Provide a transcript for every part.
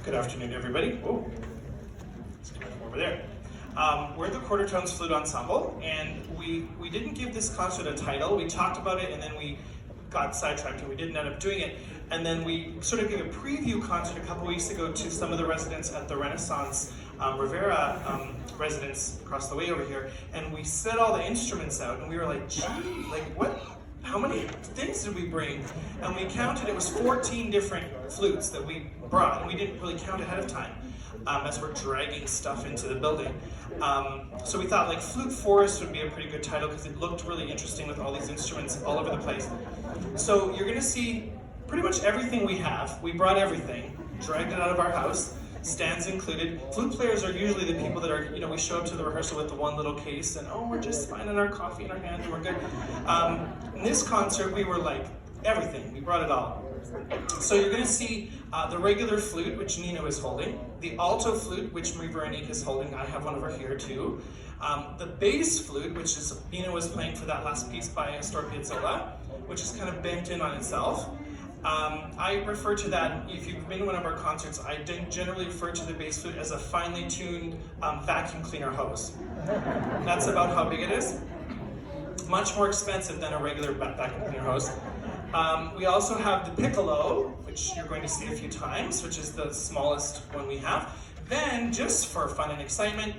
Good afternoon, everybody. Oh, let's get over there. We're the Quarter Tones Flute Ensemble, and we didn't give this concert a title. We talked about it, and then we got sidetracked, and we didn't end up doing it. And then we sort of gave a preview concert a couple weeks ago to some of the residents at the Renaissance Rivera residence across the way over here, and we set all the instruments out, and we were like, gee, like what? How many things did we bring? And we counted, it was 14 different flutes that we brought, and we didn't really count ahead of time as we're dragging stuff into the building. So we thought like Flute Forest would be a pretty good title because it looked really interesting with all these instruments all over the place. So you're gonna see pretty much everything we have. We brought everything, dragged it out of our house, stands included. Flute players are usually the people that are, you know, we show up to the rehearsal with the one little case and, oh, we're just finding our coffee in our hand and we're good. In this concert, we were like, everything, we brought it all. So you're gonna see the regular flute, which Nino is holding, the alto flute, which Marie-Véronique is holding, I have one over here too, the bass flute, which is Nino was playing for that last piece by Astor Piazzolla, which is kind of bent in on itself. I refer to that, if you've been to one of our concerts, I generally refer to the bass flute as a finely tuned vacuum cleaner hose. That's about how big it is. Much more expensive than a regular vacuum cleaner hose. We also have the piccolo, which you're going to see a few times, which is the smallest one we have. Then, just for fun and excitement,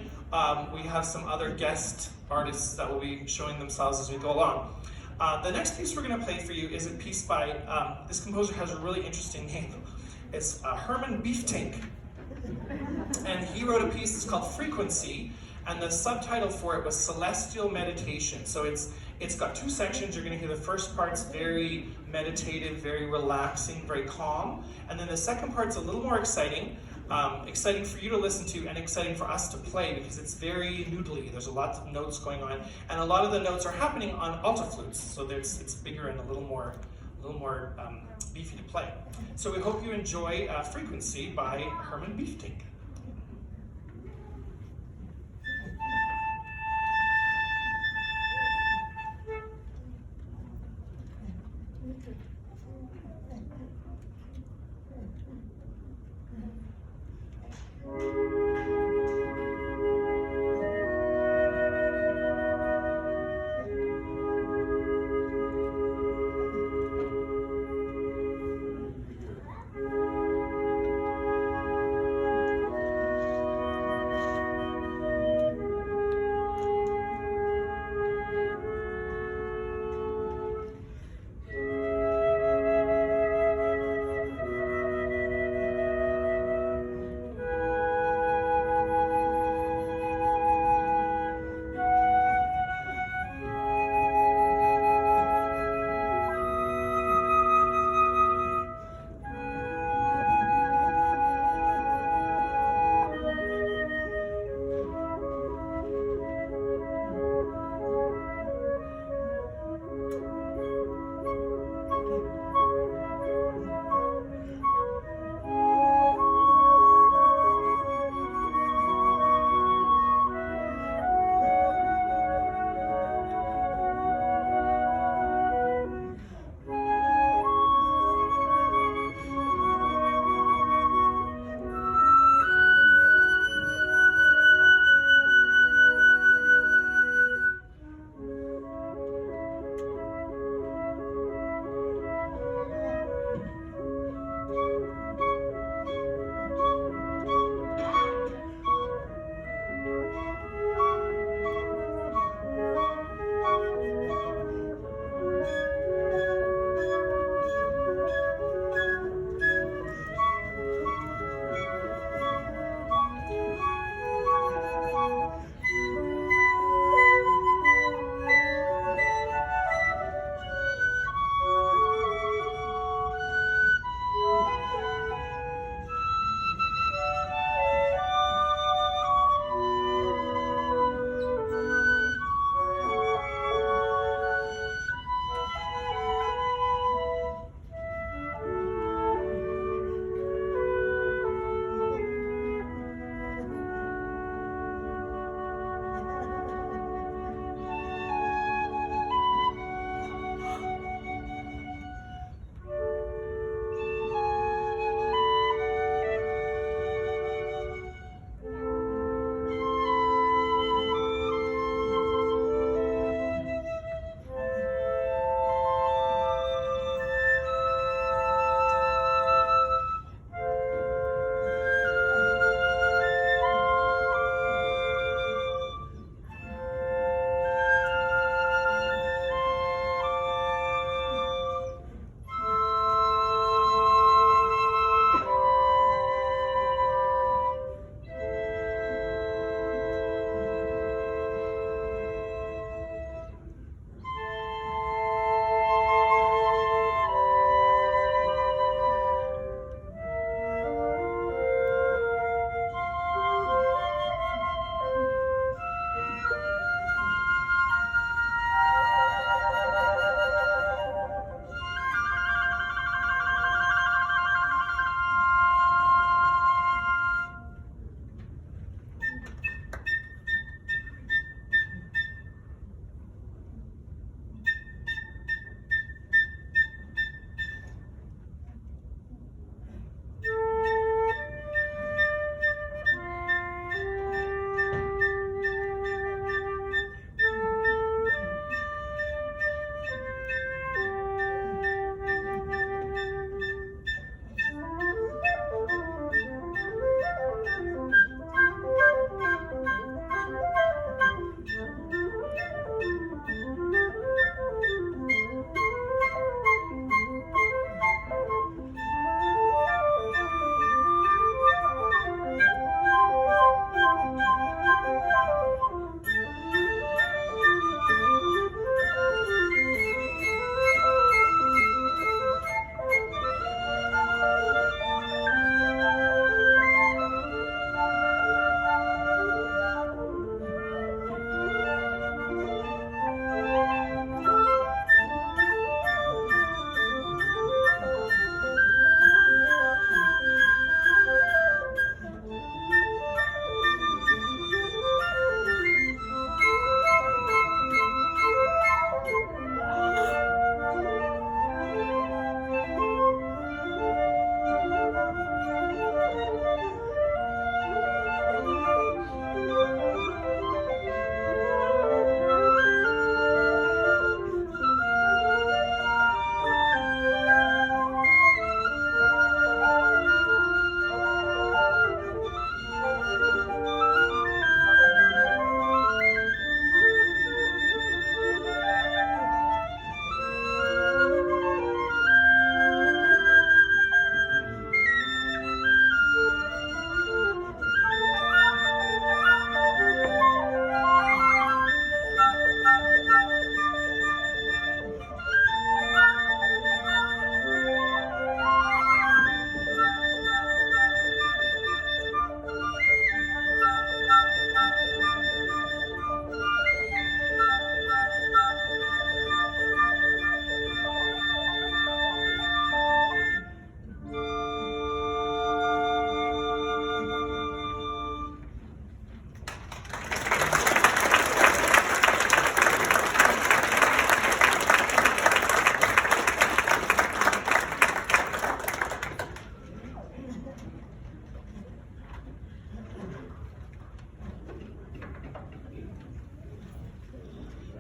we have some other guest artists that will be showing themselves as we go along. The next piece we're going to play for you is a piece by, this composer has a really interesting name. It's Herman Beeftink. And he wrote a piece that's called Frequency, and the subtitle for it was Celestial Meditation. So it's got two sections. You're going to hear the first part's very meditative, very relaxing, very calm. And then the second part's a little more exciting. Exciting for you to listen to and exciting for us to play because it's very noodly. There's a lot of notes going on, and a lot of the notes are happening on alto flutes, so it's bigger and a little more beefy to play. So we hope you enjoy Frequency by Herman Beeftink.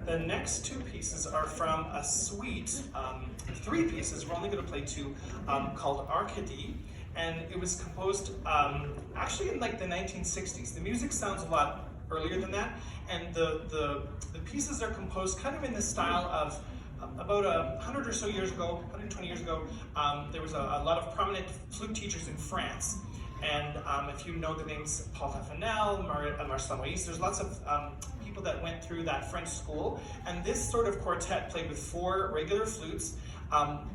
The next two pieces are from a suite, 3 pieces, we're only going to play 2, called Arcadie, and it was composed actually in like the 1960s. The music sounds a lot earlier than that, and the pieces are composed kind of in the style of about 100 or so years ago, 120 years ago, there was a lot of prominent flute teachers in France. And if you know the names Paul Ravenel, Marcel Moïse, there's lots of people that went through that French school. And this sort of quartet played with 4 regular flutes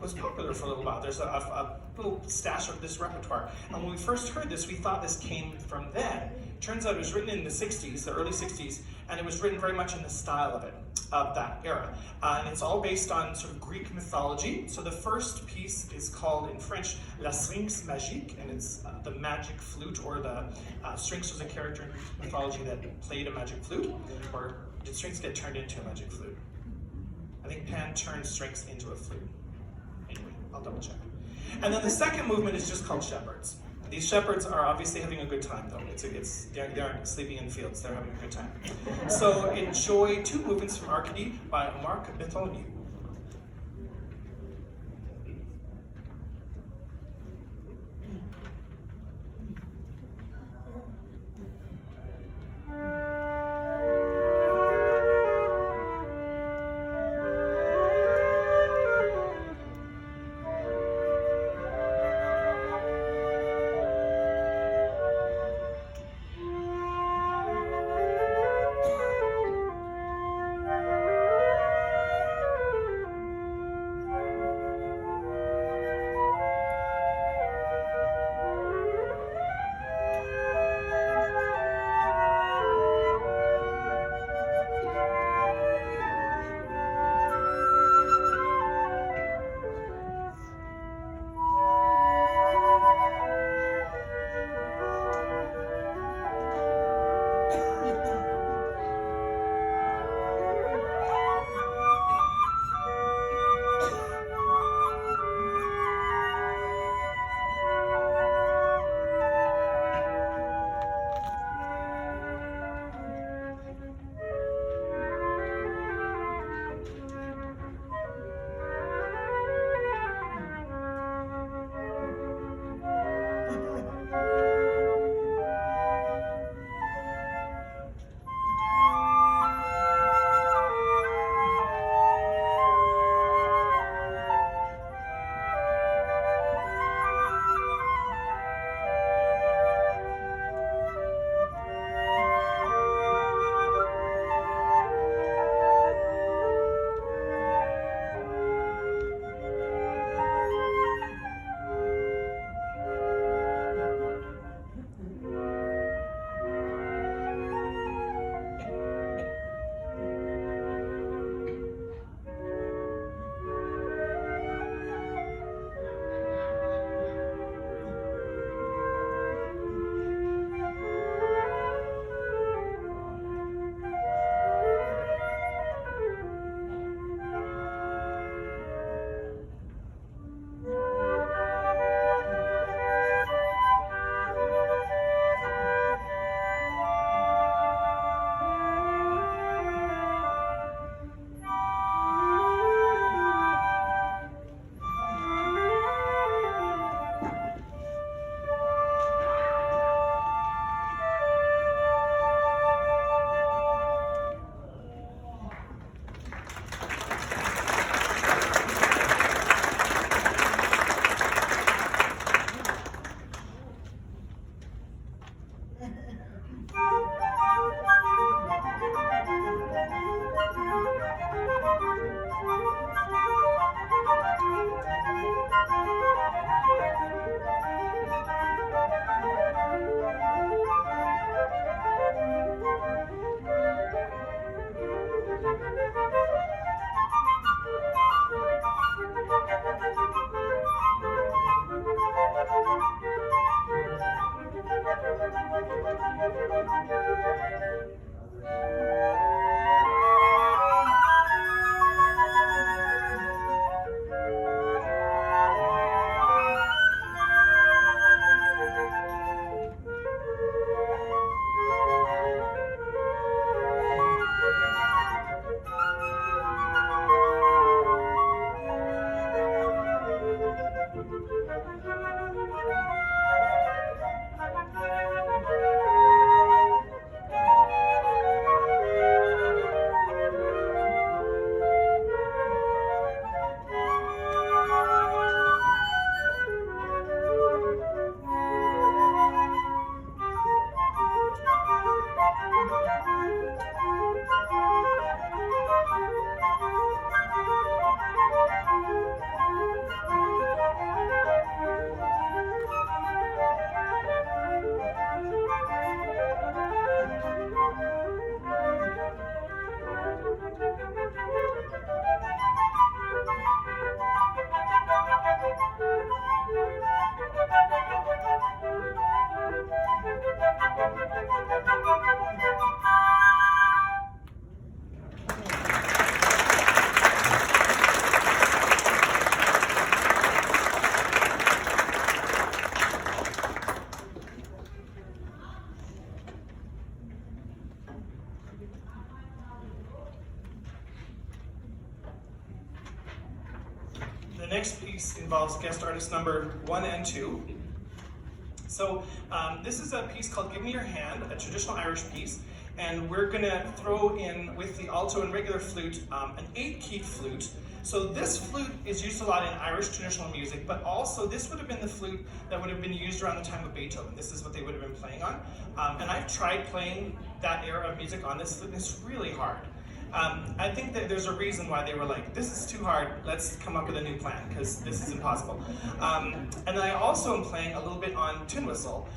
was popular for a little while. There's a little stash of this repertoire. And when we first heard this, we thought this came from then. Turns out it was written in the 60s, the early 60s, and it was written very much in the style of that era. And it's all based on sort of Greek mythology. So the first piece is called in French La Sphinx Magique, and it's the magic flute, or the Sphinx was a character in Greek mythology that played a magic flute, or did Sphinx get turned into a magic flute? I think Pan turned Sphinx into a flute. Anyway, I'll double check. And then the second movement is just called Shepherds. These shepherds are obviously having a good time, though. They aren't sleeping in fields, they're having a good time. So enjoy 2 movements from Arcadie by Marc Betonieux. next piece involves guest artist number 1 and 2. So this is a piece called Give Me Your Hand, a traditional Irish piece, and we're gonna throw in with the alto and regular flute, an 8-keyed flute. So this flute is used a lot in Irish traditional music, but also this would have been the flute that would have been used around the time of Beethoven. This is what they would have been playing on. And I've tried playing that era of music on this flute, and it's really hard. I think that there's a reason why they were like, this is too hard, let's come up with a new plan, because this is impossible. And then I also am playing a little bit on tin whistle.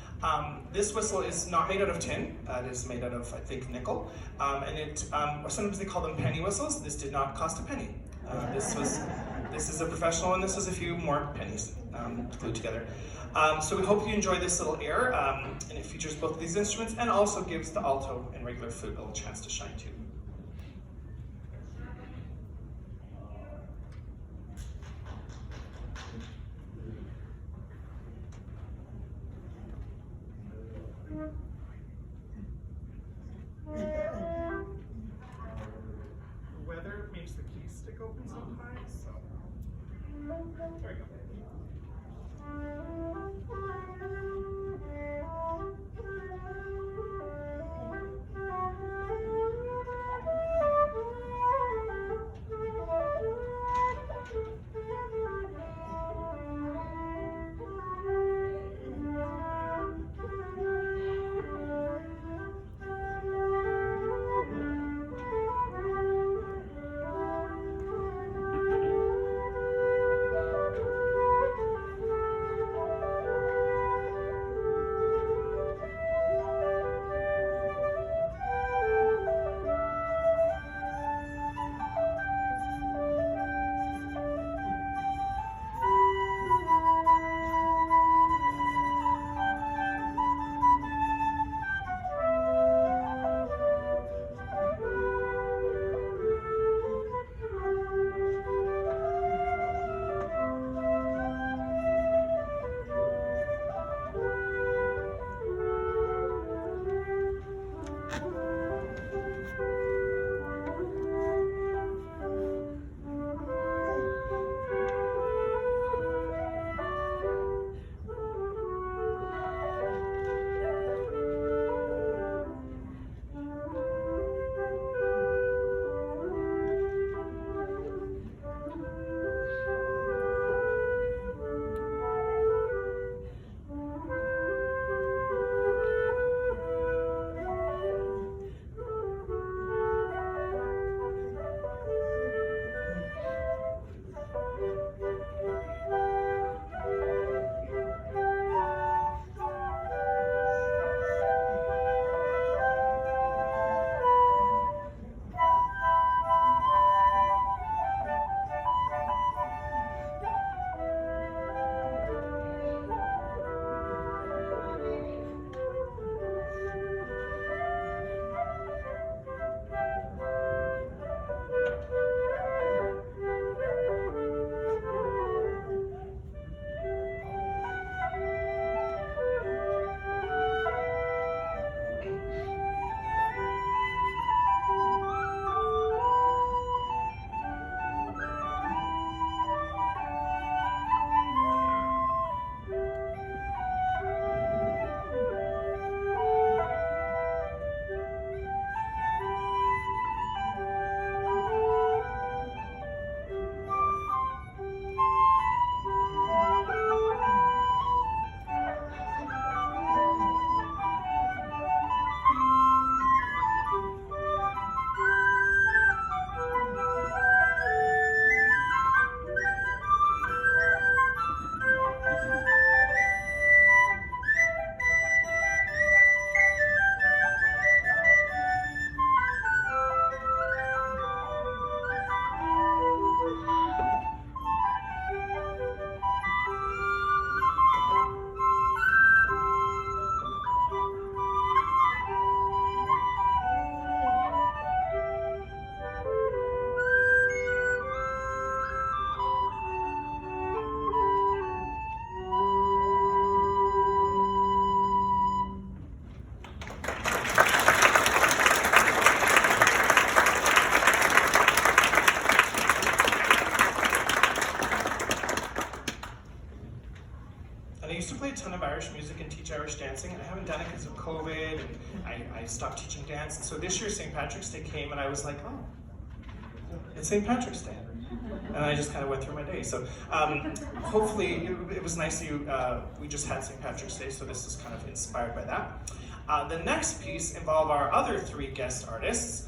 This whistle is not made out of tin, it is made out of, I think, nickel. Or sometimes they call them penny whistles. This did not cost a penny. This is a professional, and this was a few more pennies glued together. So we hope you enjoy this little air, and it features both of these instruments, and also gives the alto and regular flute a little chance to shine too. Weather makes the keys stick open sometimes, so there we go. music and teach Irish dancing, and I haven't done it because of COVID, and I stopped teaching dance. And so this year St. Patrick's Day came, and I was like, oh, it's St. Patrick's Day. And I just kind of went through my day. So hopefully it was nice we just had St. Patrick's Day, so this is kind of inspired by that. The next piece involve our other 3 guest artists,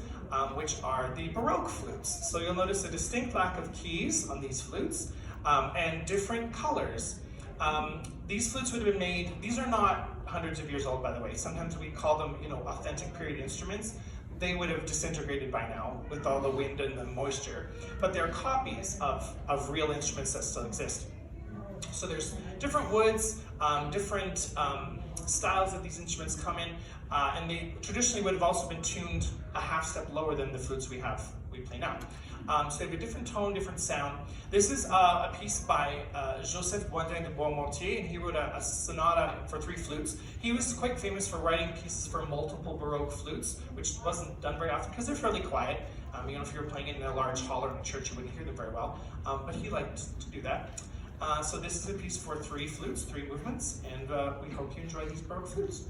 which are the Baroque flutes. So you'll notice a distinct lack of keys on these flutes and different colors. These flutes would have been made, these are not hundreds of years old, by the way. Sometimes we call them, authentic period instruments. They would have disintegrated by now with all the wind and the moisture, but they're copies of real instruments that still exist. So there's different woods, different styles that these instruments come in, and they traditionally would have also been tuned a half step lower than the flutes we play now. So they have a different tone, different sound. This is a piece by Joseph Boindin de Beaumontier, and he wrote a sonata for 3 flutes. He was quite famous for writing pieces for multiple Baroque flutes, which wasn't done very often because they're fairly quiet. If you were playing it in a large hall or in a church, you wouldn't hear them very well, but he liked to do that. So this is a piece for 3 flutes, 3 movements, and we hope you enjoy these Baroque flutes.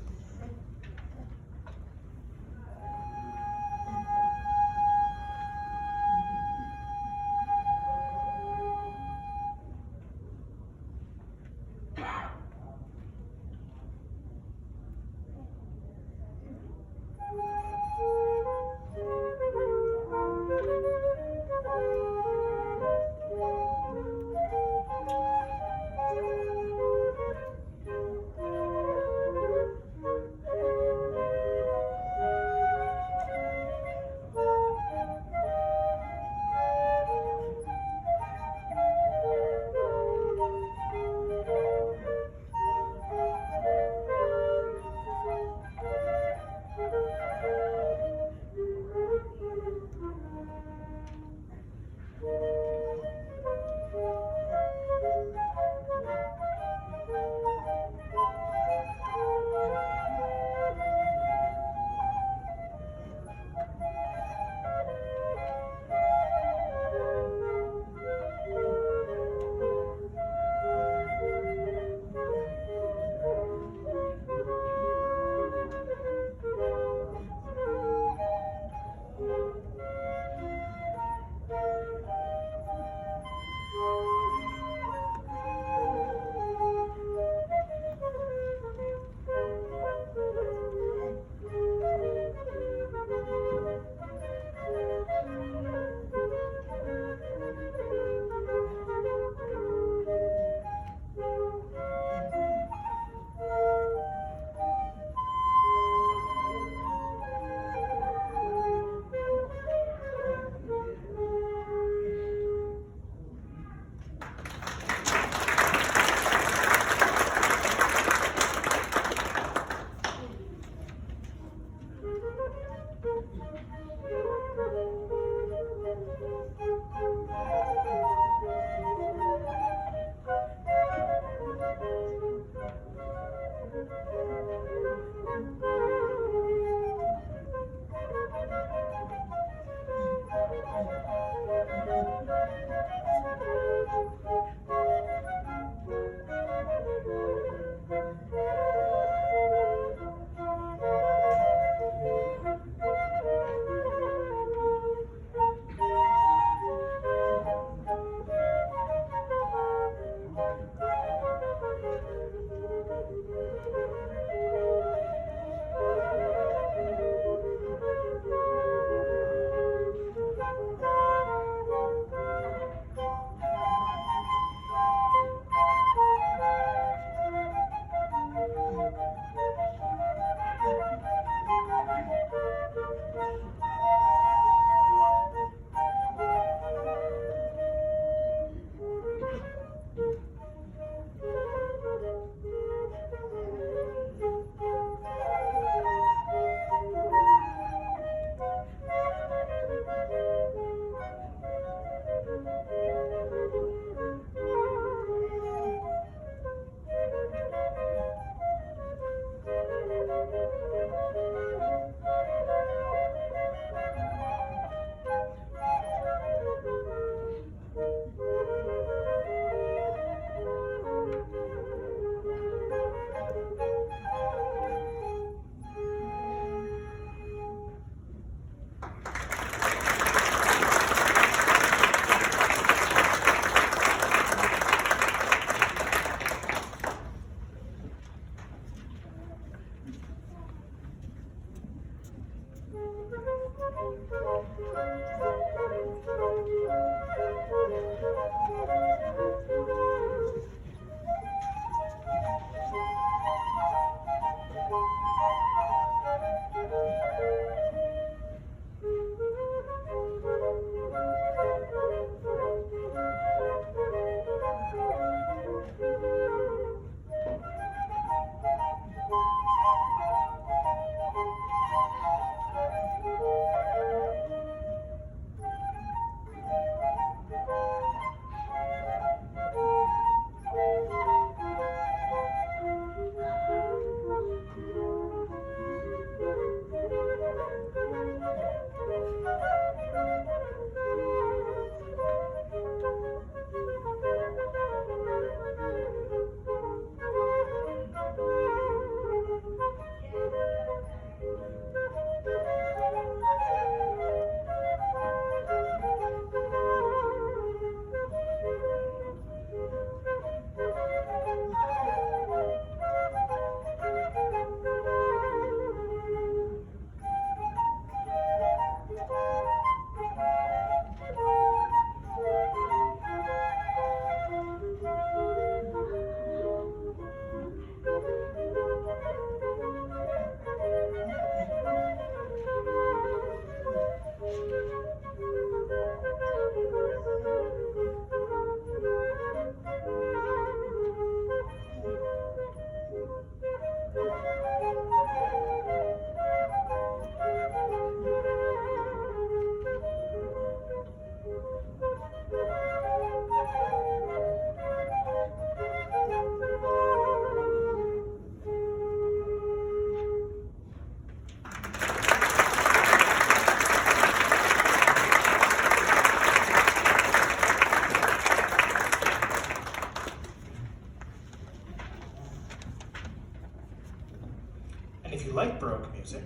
And if you like Baroque music,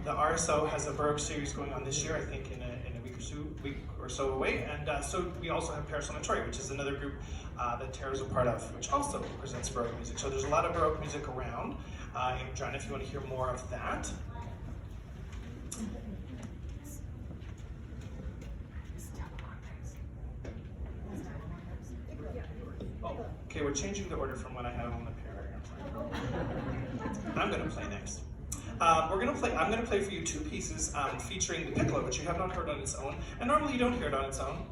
the RSO has a Baroque series going on this year, I think in a week or so away. And so we also have Persona, which is another group that Tara's a part of, which also presents Baroque music. So there's a lot of Baroque music around. And John, if you want to hear more of that. Oh, okay, we're changing the order from what I have on the pair. I'm going to play next. I'm going to play for you two pieces featuring the piccolo, which you have not heard on its own, and normally you don't hear it on its own.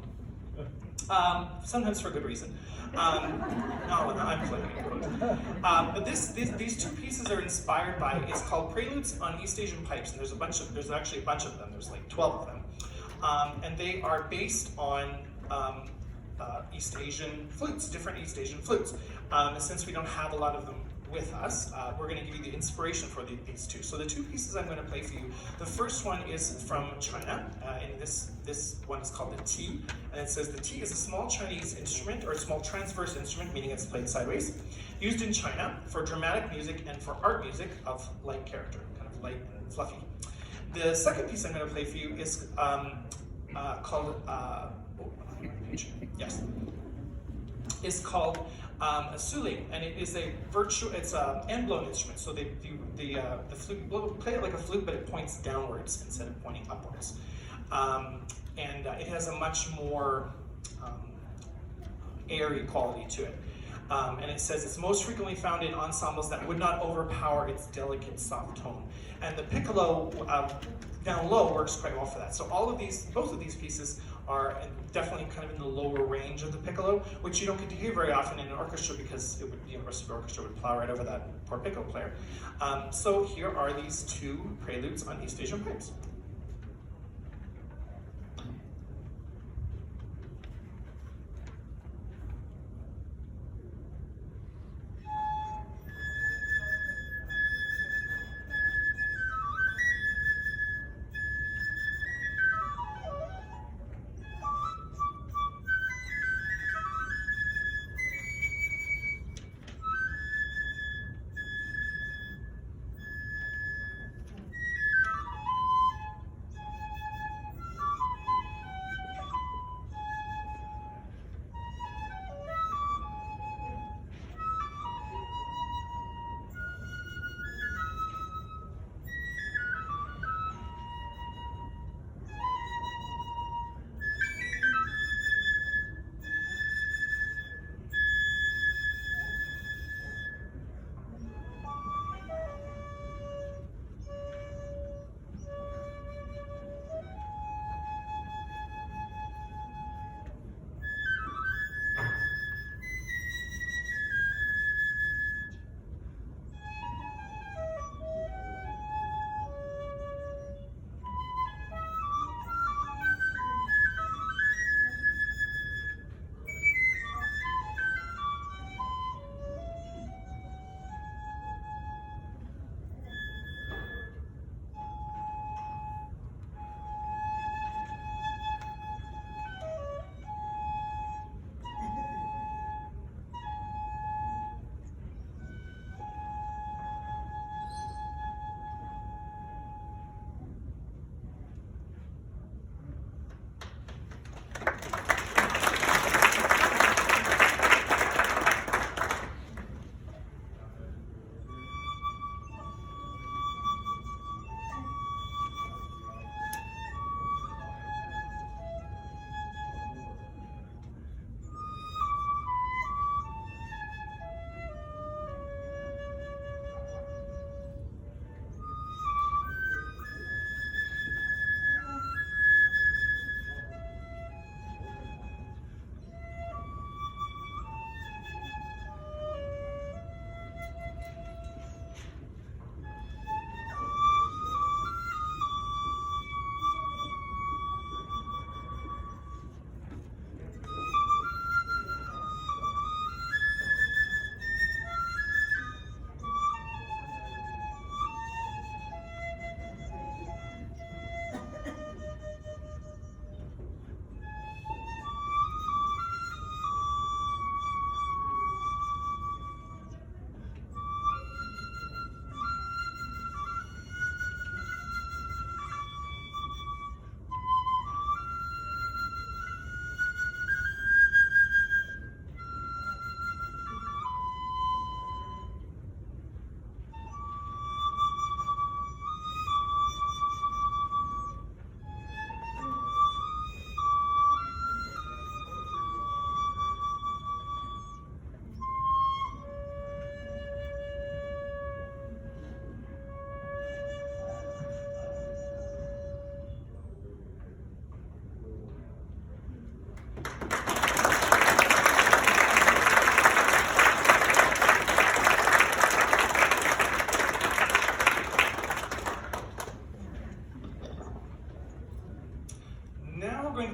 Sometimes for good reason. No, I'm playing it. But these two pieces are inspired by, it's called Preludes on East Asian Pipes, and there's actually a bunch of them. There's like 12 of them, and they are based on East Asian flutes, different East Asian flutes. Since we don't have a lot of them with us, we're going to give you the inspiration for these two. So the two pieces I'm going to play for you, the first one is from China, and this one is called the T, and it says the T is a small Chinese instrument, or a small transverse instrument, meaning it's played sideways, used in China for dramatic music and for art music of light character, kind of light and fluffy. The second piece I'm going to play for you is called, is called a suling, and it is it's an end-blown instrument. So the flute will play it like a flute, but it points downwards instead of pointing upwards. And it has a much more airy quality to it. And it says it's most frequently found in ensembles that would not overpower its delicate soft tone. And the piccolo down low works quite well for that. So both of these pieces are definitely kind of in the lower range of the piccolo, which you don't get to hear very often in an orchestra because the University Orchestra would plow right over that poor piccolo player. So here are these two preludes on East Asian pipes.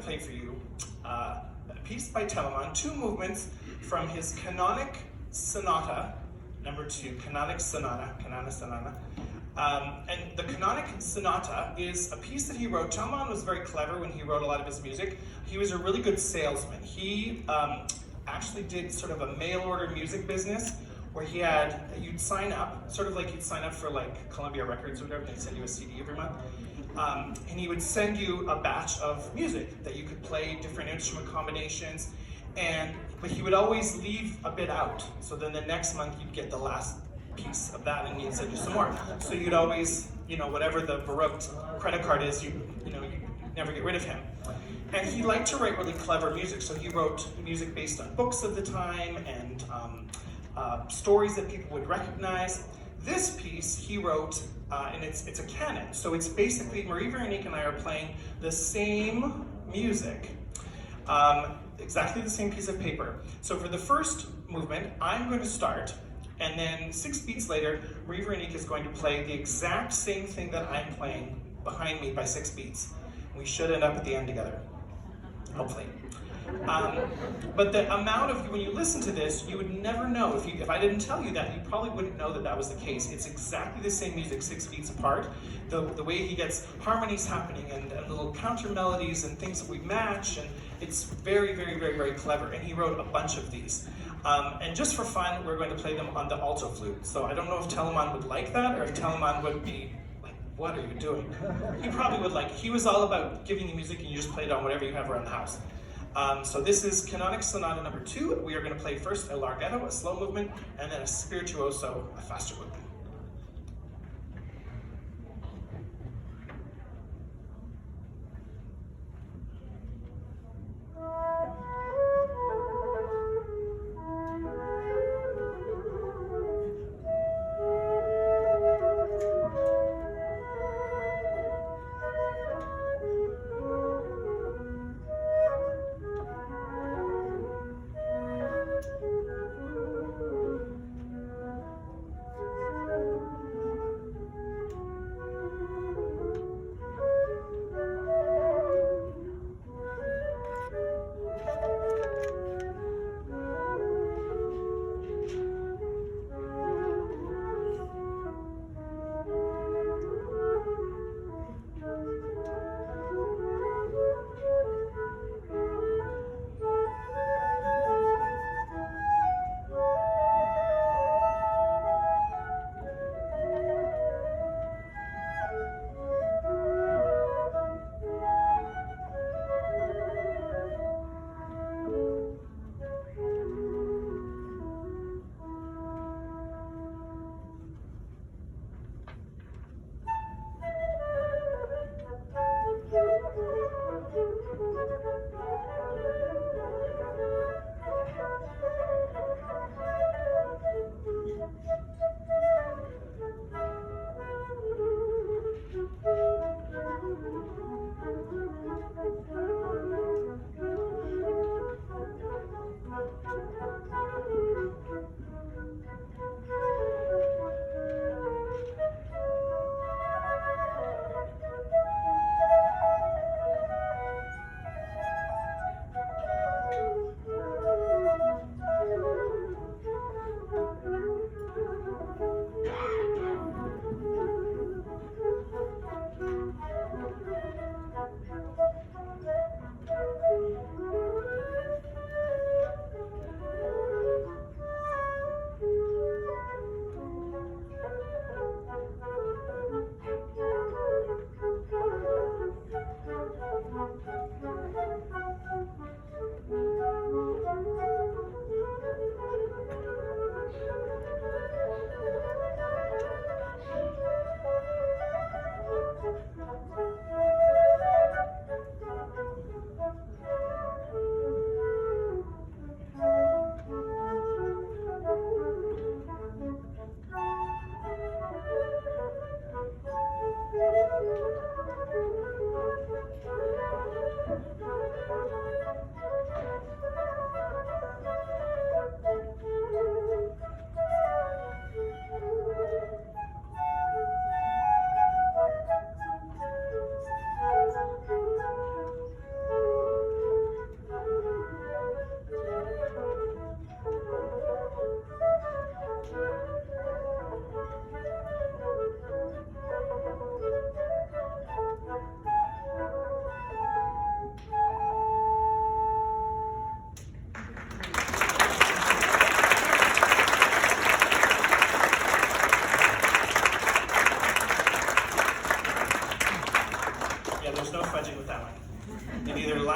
play for you a piece by Telemann, 2 movements from his Canonic Sonata, number 2, Canonic Sonata. And the Canonic Sonata is a piece that he wrote. Telemann was very clever when he wrote a lot of his music. He was a really good salesman. He actually did sort of a mail order music business where you'd sign up, sort of like you'd sign up for like Columbia Records or whatever, they'd send you a CD every month. And he would send you a batch of music that you could play, different instrument combinations, but he would always leave a bit out. So then the next month you'd get the last piece of that and he'd send you some more. So you'd always, whatever the Baroque credit card is, you'd never get rid of him. And he liked to write really clever music, so he wrote music based on books of the time and stories that people would recognize. This piece he wrote, and it's a canon, so it's basically Marie-Véronique and I are playing the same music, exactly the same piece of paper. So for the first movement, I'm going to start, and then 6 beats later, Marie-Véronique is going to play the exact same thing that I'm playing behind me by 6 beats. We should end up at the end together, hopefully. But the amount of, when you listen to this, you would never know, if I didn't tell you that, you probably wouldn't know that that was the case. It's exactly the same music, 6 beats apart. The way he gets harmonies happening and little counter melodies and things that we match, and it's very, very, very, very clever. And he wrote a bunch of these. And just for fun, we're going to play them on the alto flute. So I don't know if Telemann would like that, or if Telemann would be like, what are you doing? He probably would like it. He was all about giving you music and you just play it on whatever you have around the house. So this is Canonic Sonata number 2. We are going to play first a larghetto, a slow movement, and then a spirituoso, a faster movement.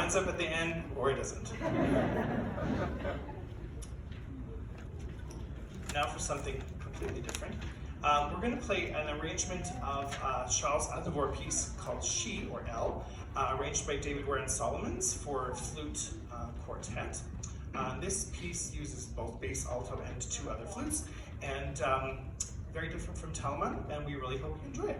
lines up at the end, or it doesn't. Now for something completely different. We're going to play an arrangement of Charles Aznavour piece called She, or L, arranged by David Warren Solomons for flute quartet. This piece uses both bass, alto, and 2 other flutes, and very different from Telemann, and we really hope you enjoy it.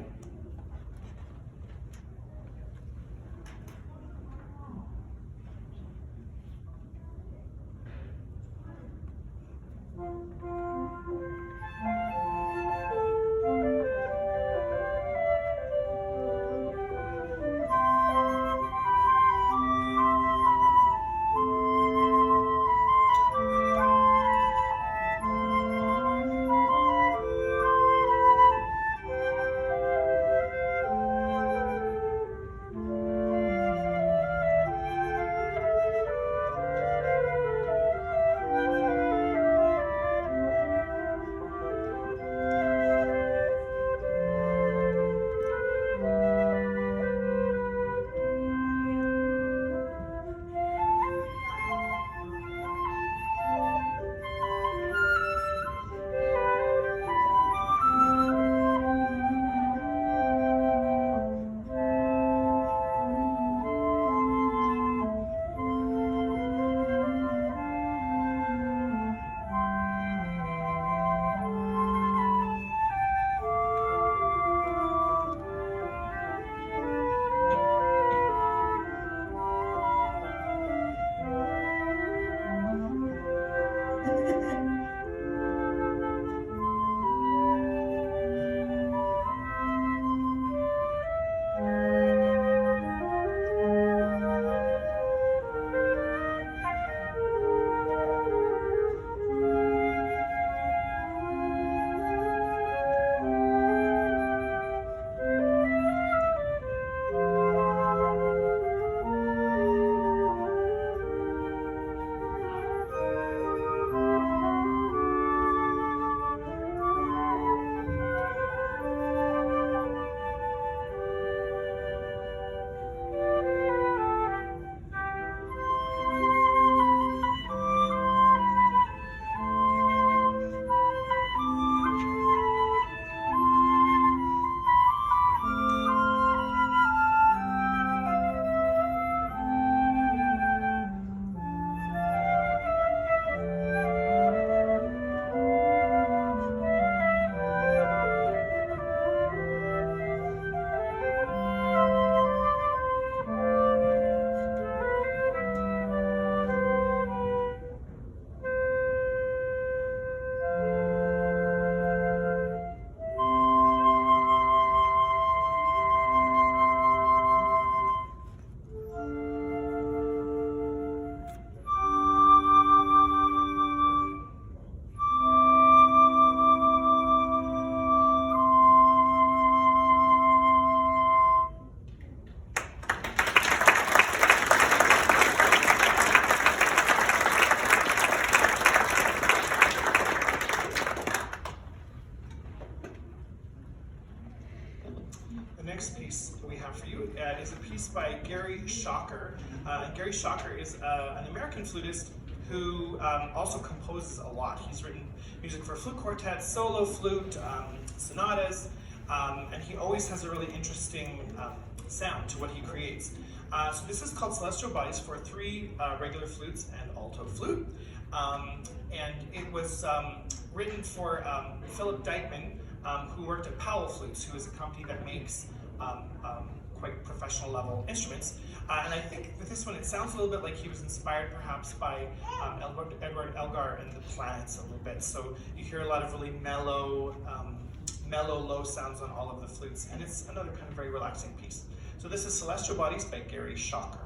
Is a piece by Gary Shocker. Gary Shocker is an American flutist who also composes a lot. He's written music for flute quartets, solo flute, sonatas, and he always has a really interesting sound to what he creates. So this is called Celestial Bodies for 3 regular flutes and alto flute. And it was written for Philip Dykeman, who worked at Powell Flutes, who is a company that makes quite professional level instruments. And I think with this one, it sounds a little bit like he was inspired perhaps by Edward Elgar and the Planets a little bit. So you hear a lot of really mellow, low sounds on all of the flutes. And it's another kind of very relaxing piece. So this is Celestial Bodies by Gary Shocker.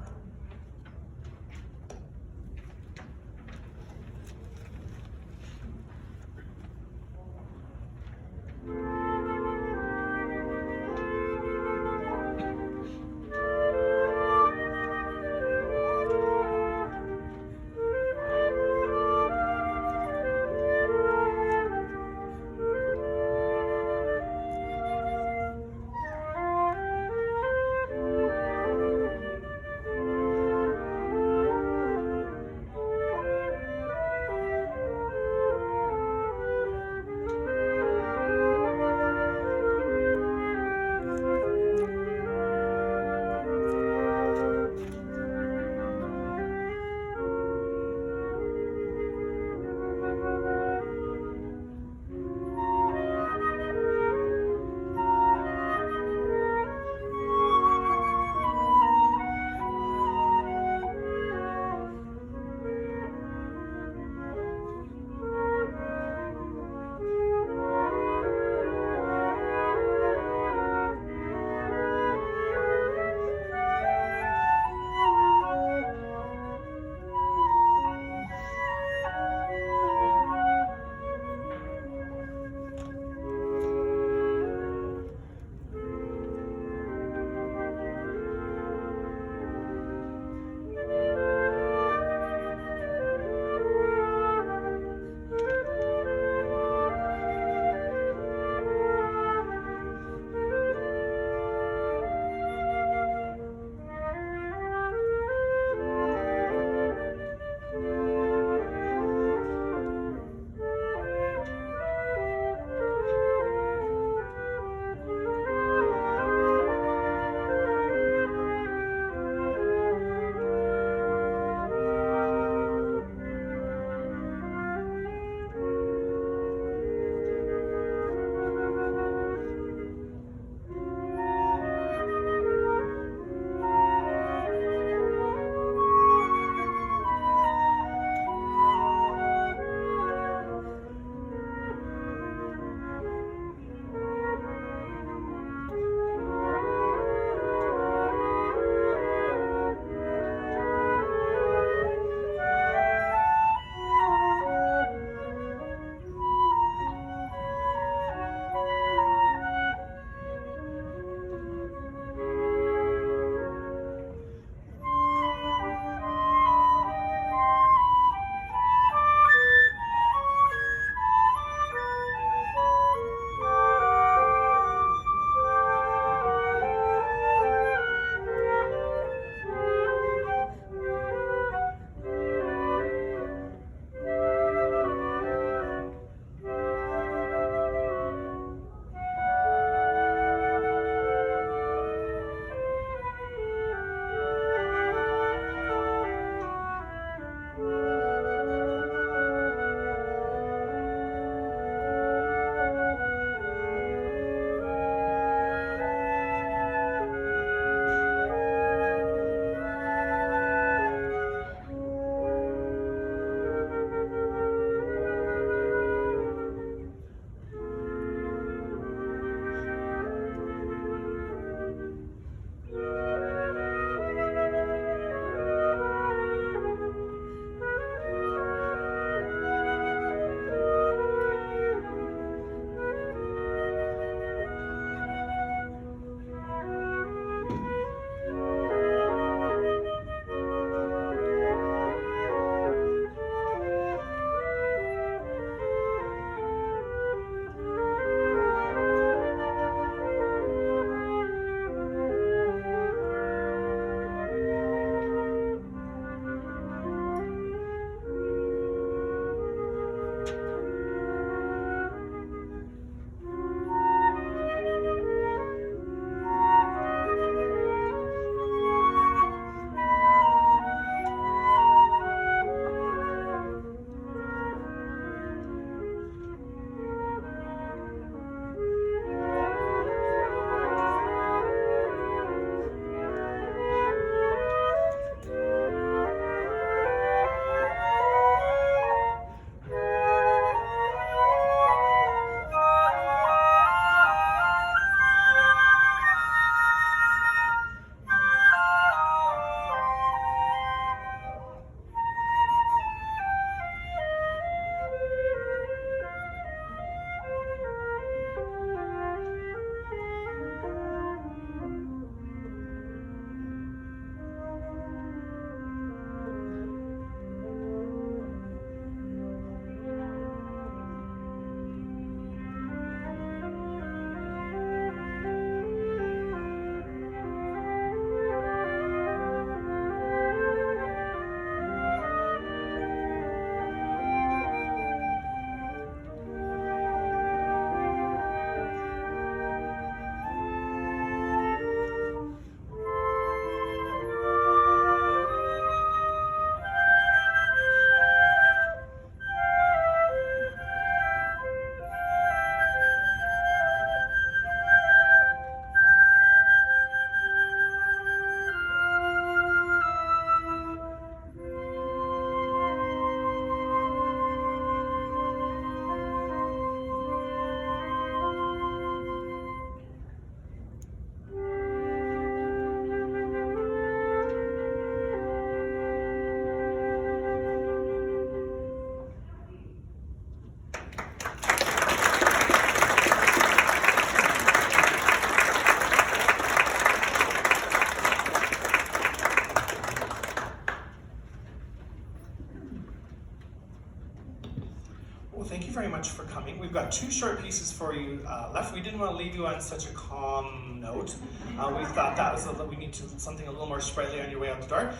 2 short pieces for you left. We didn't want to leave you on such a calm note. We thought that was we need something a little more sprightly on your way out the door.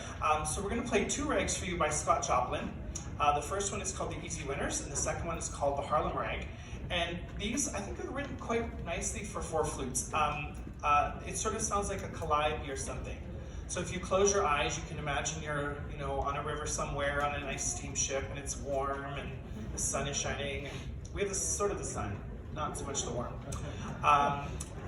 So we're going to play 2 rags for you by Scott Joplin. The first one is called The Easy Winners, and the second one is called The Harlem Rag. And these, I think, are written quite nicely for 4 flutes. It sort of sounds like a calliope or something. So if you close your eyes, you can imagine you're, on a river somewhere on a nice steamship, and it's warm, and the sun is shining. And we have sort of the sun, not so much the warm.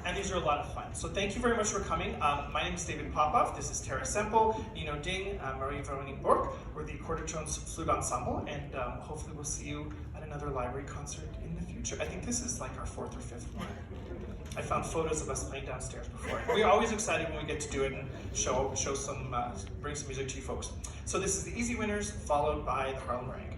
And these are a lot of fun. So thank you very much for coming. My name is David Popoff. This is Semple, Nino Ding, Marie-Véronique Bourque. We're the Quarter-Tones Flute Ensemble, and hopefully we'll see you at another library concert in the future. I think this is like our 4th or 5th one. I found photos of us playing downstairs before. We're always excited when we get to do it and show some, bring some music to you folks. So this is The Easy Winners, followed by The Harlem Rag.